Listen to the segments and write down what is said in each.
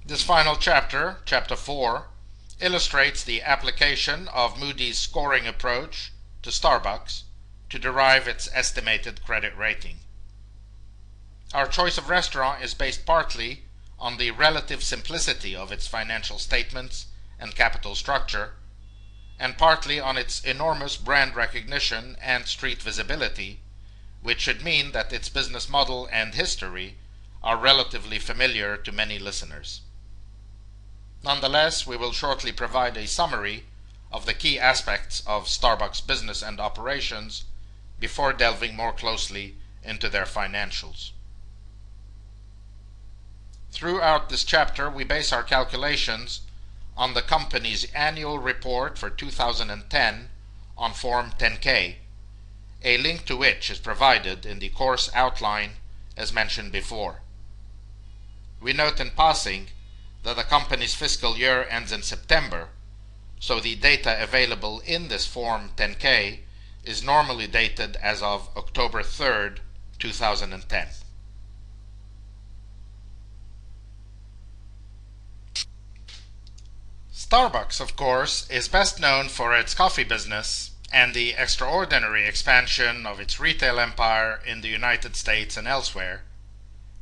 This final chapter, Chapter 4, illustrates the application of Moody's scoring approach to Starbucks to derive its estimated credit rating. Our choice of restaurant is based partly on the relative simplicity of its financial statements and capital structure, and partly on its enormous brand recognition and street visibility, which should mean that its business model and history are relatively familiar to many listeners. Nonetheless, we will shortly provide a summary of the key aspects of Starbucks' business and operations before delving more closely into their financials. Throughout this chapter, we base our calculations on the company's annual report for 2010 on Form 10-K, a link to which is provided in the course outline as mentioned before. We note in passing that the company's fiscal year ends in September, so the data available in this Form 10-K is normally dated as of October 3rd, 2010. Starbucks, of course, is best known for its coffee business and the extraordinary expansion of its retail empire in the United States and elsewhere,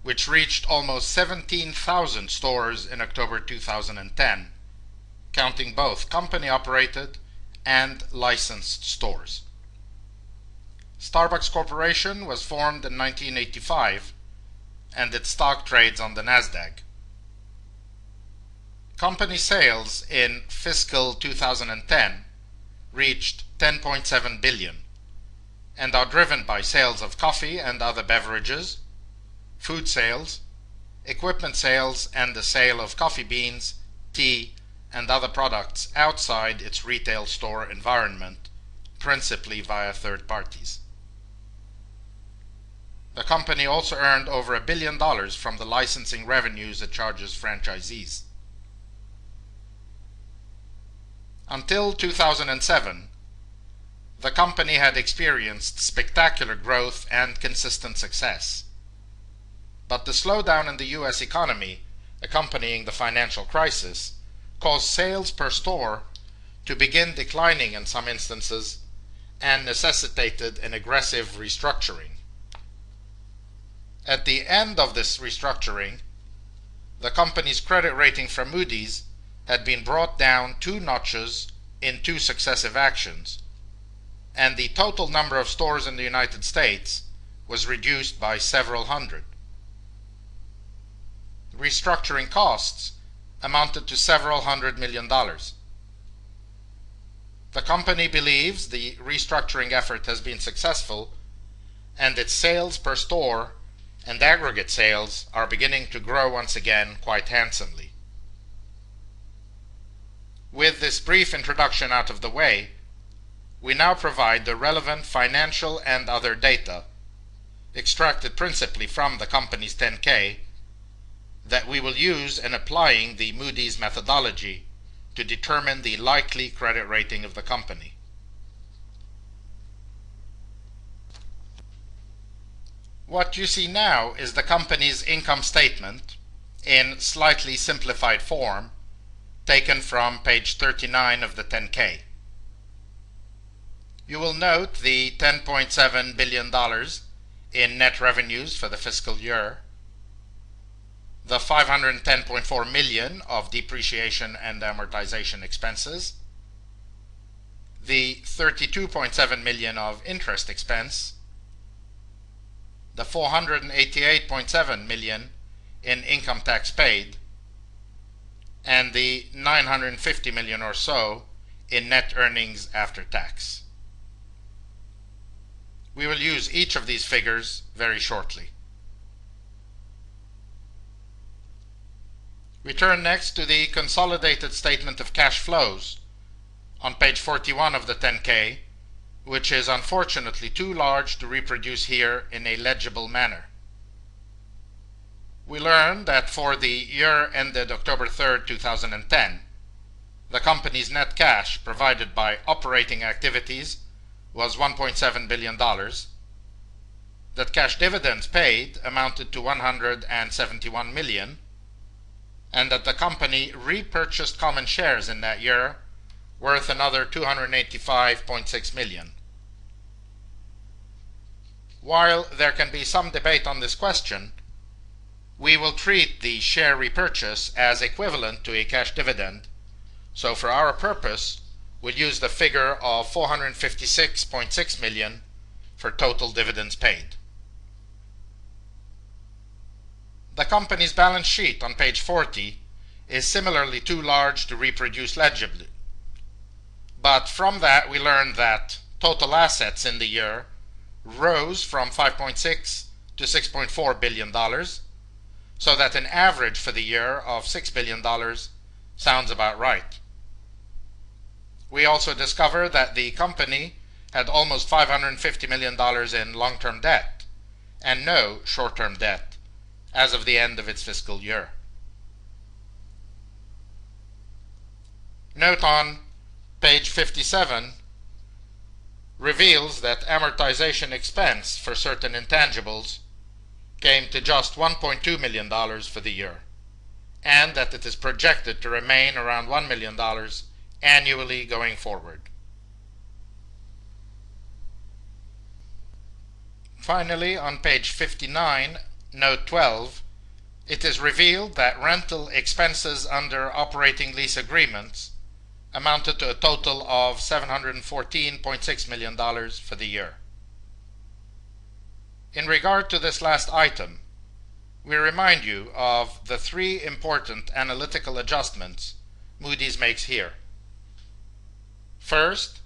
which reached almost 17,000 stores in October 2010, counting both company-operated and licensed stores. Starbucks Corporation was formed in 1985, and its stock trades on the Nasdaq. Company sales in fiscal 2010 reached $10.7 billion and are driven by sales of coffee and other beverages, food sales, equipment sales, and the sale of coffee beans, tea, and other products outside its retail store environment, principally via third parties. The company also earned over $1 billion from the licensing revenues it charges franchisees. Until 2007, the company had experienced spectacular growth and consistent success. But the slowdown in the U.S. economy accompanying the financial crisis caused sales per store to begin declining in some instances and necessitated an aggressive restructuring. At the end of this restructuring, the company's credit rating from Moody's had been brought down 2 notches in 2 successive actions, and the total number of stores in the United States was reduced by several hundred. Restructuring costs amounted to several $100 million. The company believes the restructuring effort has been successful, and its sales per store and aggregate sales are beginning to grow once again quite handsomely. With this brief introduction out of the way, we now provide the relevant financial and other data, extracted principally from the company's 10-K, that we will use in applying the Moody's methodology to determine the likely credit rating of the company. What you see now is the company's income statement in slightly simplified form, taken from page 39 of the 10-K. You will note the $10.7 billion in net revenues for the fiscal year, the $510.4 million of depreciation and amortization expenses, the $32.7 million of interest expense, the $488.7 million in income tax paid, and the $950 million or so in net earnings after tax. We will use each of these figures very shortly. We turn next to the consolidated statement of cash flows on page 41 of the 10-K, which is unfortunately too large to reproduce here in a legible manner. We learned that for the year ended October 3rd, 2010, the company's net cash provided by operating activities was $1.7 billion, that cash dividends paid amounted to $171 million, and that the company repurchased common shares in that year worth another $285.6 million. While there can be some debate on this question, we will treat the share repurchase as equivalent to a cash dividend, so for our purpose, we'll use the figure of $456.6 million for total dividends paid. The company's balance sheet on page 40 is similarly too large to reproduce legibly, but from that we learned that total assets in the year rose from $5.6 to $6.4 billion, so that an average for the year of $6 billion sounds about right. We also discover that the company had almost $550 million in long-term debt and no short-term debt as of the end of its fiscal year. Note on page 57 reveals that amortization expense for certain intangibles came to just $1.2 million for the year, and that it is projected to remain around $1 million annually going forward. Finally, on page 59, note 12, it is revealed that rental expenses under operating lease agreements amounted to a total of $714.6 million for the year. In regard to this last item, we remind you of the three important analytical adjustments Moody's makes here. First,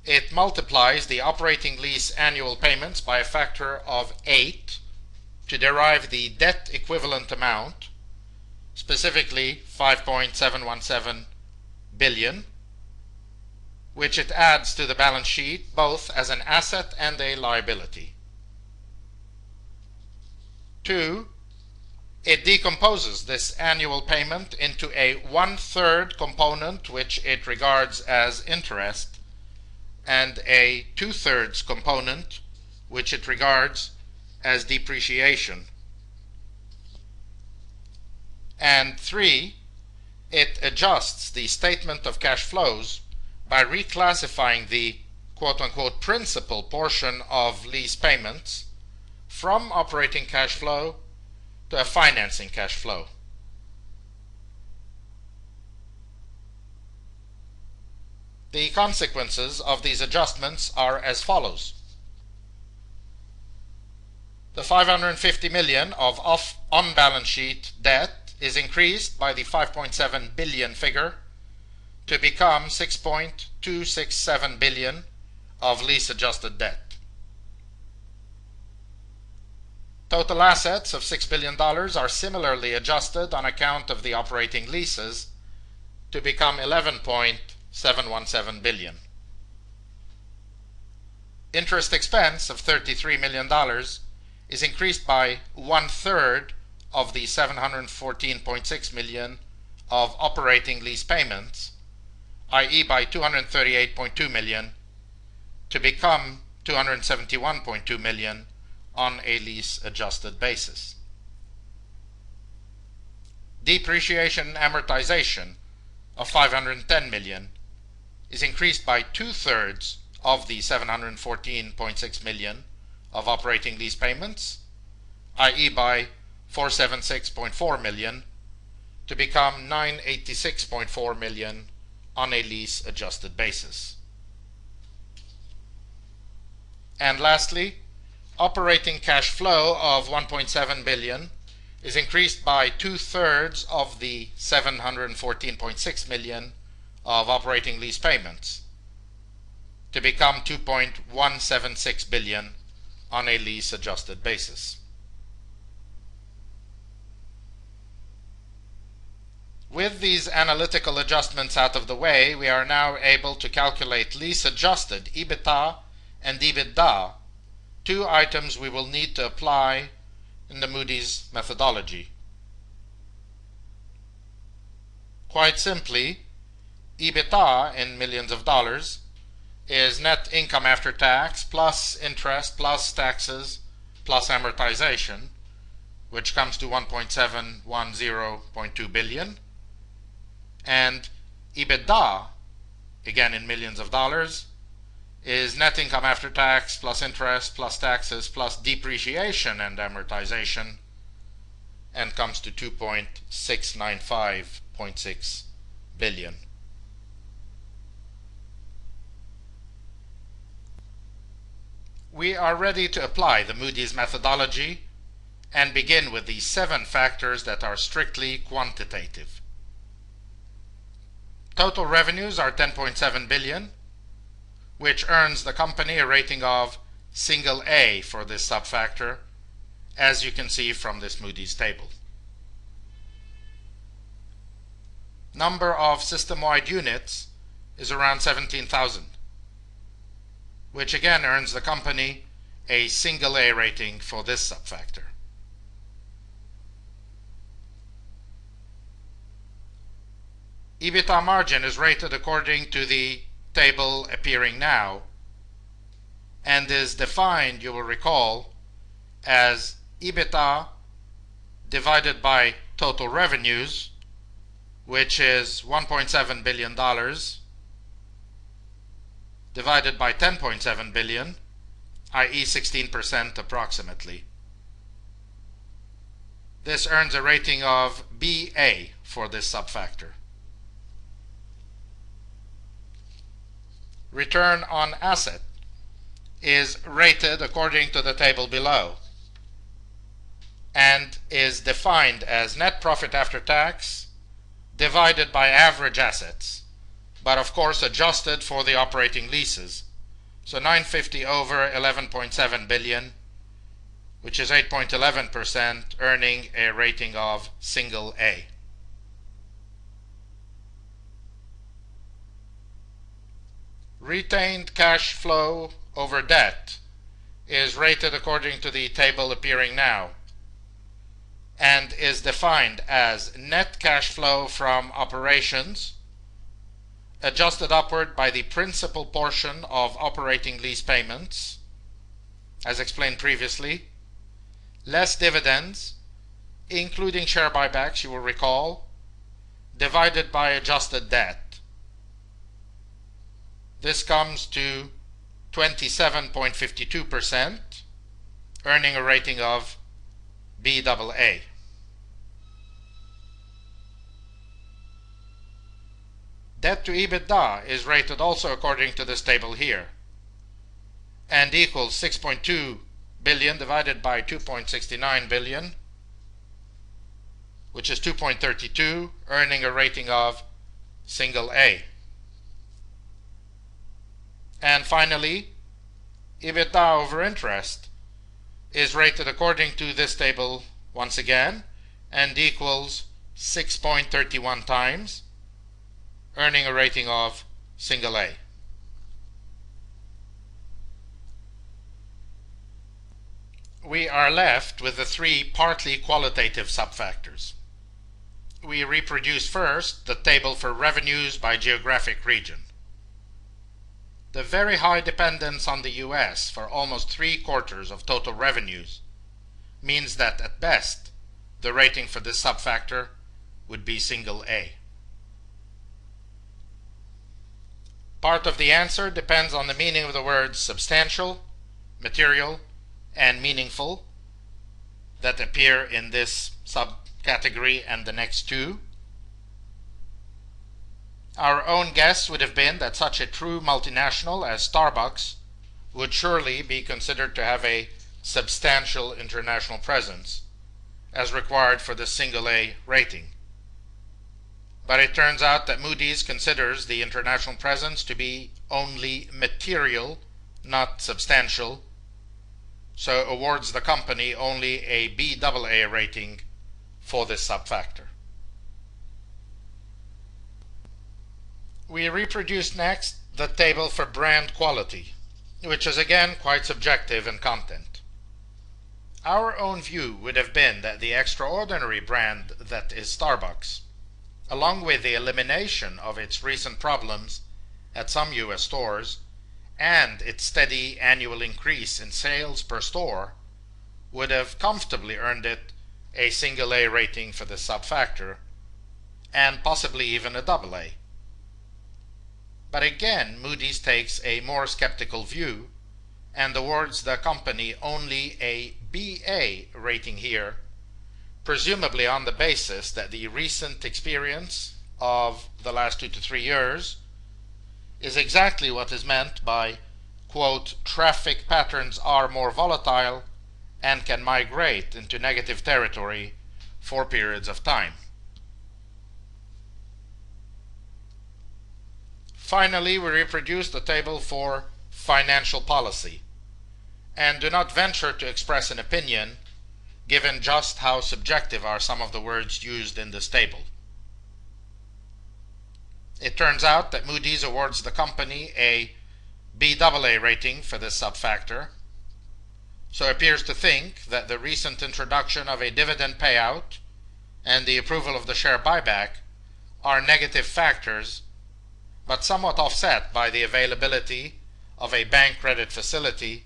it multiplies the operating lease annual payments by a factor of 8 to derive the debt equivalent amount, specifically $5.717 billion, which it adds to the balance sheet both as an asset and a liability. 2, it decomposes this annual payment into a 1/3 component which it regards as interest and a 2/3 component which it regards as depreciation. And 3, it adjusts the statement of cash flows by reclassifying the quote-unquote principal portion of lease payments from operating cash flow to a financing cash flow. The consequences of these adjustments are as follows. The $550 million of on-balance sheet debt is increased by the $5.7 billion figure to become $6.267 billion of lease-adjusted debt. Total assets of $6 billion are similarly adjusted on account of the operating leases to become $11.717 billion. Interest expense of $33 million is increased by 1/3 of the $714.6 million of operating lease payments, i.e. by $238.2 million, to become $271.2 million on a lease-adjusted basis. Depreciation and amortization of $510 million is increased by 2/3 of the $714.6 million of operating lease payments, i.e. by $476.4 million, to become $986.4 million on a lease-adjusted basis. And lastly, operating cash flow of $1.7 billion is increased by 2/3 of the $714.6 million of operating lease payments to become $2.176 billion on a lease-adjusted basis. With these analytical adjustments out of the way, we are now able to calculate lease-adjusted EBITDA and EBITDA, two items we will need to apply in the Moody's methodology. Quite simply, EBITDA in millions of dollars is net income after tax plus interest plus taxes plus amortization, which comes to 1.710.2 billion, and EBITDA, again in millions of dollars, is net income after tax plus interest plus taxes plus depreciation and amortization, and comes to 2.695.6 billion. We are ready to apply the Moody's methodology and begin with the 7 factors that are strictly quantitative. Total revenues are 10.7 billion, which earns the company a rating of single A for this subfactor, as you can see from this Moody's table. Number of system-wide units is around 17,000, which again earns the company a single A rating for this subfactor. EBITDA margin is rated according to the table appearing now, and is defined, you will recall, as EBITDA divided by total revenues, which is $1.7 billion, divided by 10.7 billion, i.e. 16% approximately. This earns a rating of BA for this subfactor. Return on asset is rated according to the table below and is defined as net profit after tax divided by average assets, but of course adjusted for the operating leases. So 950 over 11.7 billion, which is 8.11%, earning a rating of single A. Retained cash flow over debt is rated according to the table appearing now and is defined as net cash flow from operations adjusted upward by the principal portion of operating lease payments, as explained previously, less dividends, including share buybacks, you will recall, divided by adjusted debt. This comes to 27.52%, earning a rating of BAA. Debt to EBITDA is rated also according to this table here, and equals 6.2 billion divided by 2.69 billion, which is 2.32, earning a rating of single A. And finally, EBITDA over interest is rated according to this table once again and equals 6.31 times, earning a rating of single A. We are left with the 3 partly qualitative subfactors. We reproduce first the table for revenues by geographic region. The very high dependence on the US for almost 3/4 of total revenues means that at best the rating for this subfactor would be single A. Part of the answer depends on the meaning of the words substantial, material, and meaningful that appear in this subcategory and the next 2. Our own guess would have been that such a true multinational as Starbucks would surely be considered to have a substantial international presence, as required for the single A rating. But it turns out that Moody's considers the international presence to be only material, not substantial, so awards the company only a BAA rating for this subfactor. We reproduce next the table for brand quality, which is again quite subjective in content. Our own view would have been that the extraordinary brand that is Starbucks, along with the elimination of its recent problems at some US stores and its steady annual increase in sales per store, would have comfortably earned it a single A rating for this subfactor, and possibly even a double A. But again, Moody's takes a more skeptical view and awards the company only a BA rating here, presumably on the basis that the recent experience of the last 2 to 3 years is exactly what is meant by, quote, traffic patterns are more volatile and can migrate into negative territory for periods of time. Finally, we reproduce the table for financial policy and do not venture to express an opinion given just how subjective are some of the words used in this table. It turns out that Moody's awards the company a Baa rating for this subfactor, so appears to think that the recent introduction of a dividend payout and the approval of the share buyback are negative factors, but somewhat offset by the availability of a bank credit facility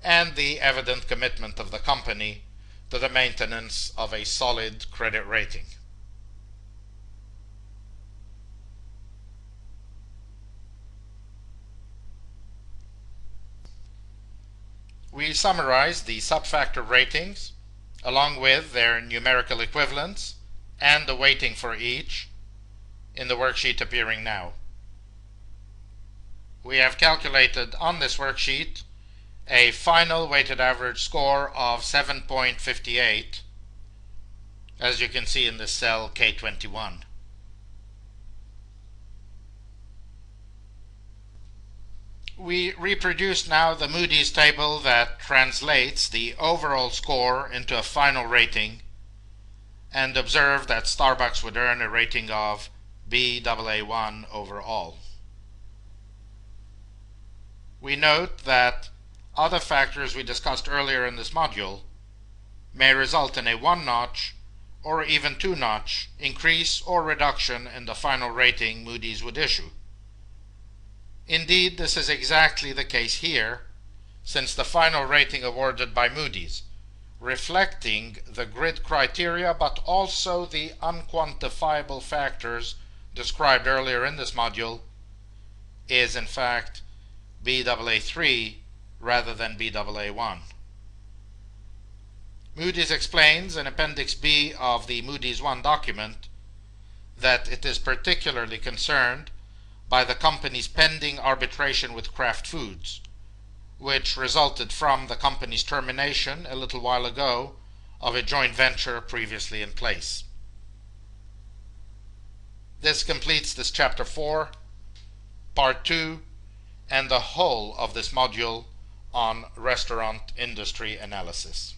and the evident commitment of the company to the maintenance of a solid credit rating. We summarize the subfactor ratings along with their numerical equivalents and the weighting for each in the worksheet appearing now. We have calculated on this worksheet a final weighted average score of 7.58, as you can see in the cell K21. We reproduce now the Moody's table that translates the overall score into a final rating and observe that Starbucks would earn a rating of Baa1 overall. We note that other factors we discussed earlier in this module may result in a 1-notch or even 2-notch increase or reduction in the final rating Moody's would issue. Indeed, this is exactly the case here, since the final rating awarded by Moody's, reflecting the grid criteria but also the unquantifiable factors described earlier in this module, is in fact Baa3 rather than Baa1. Moody's explains in Appendix B of the Moody's 1 document that it is particularly concerned by the company's pending arbitration with Kraft Foods, which resulted from the company's termination a little while ago of a joint venture previously in place. This completes this Chapter 4, Part 2, and the whole of this module on restaurant industry analysis.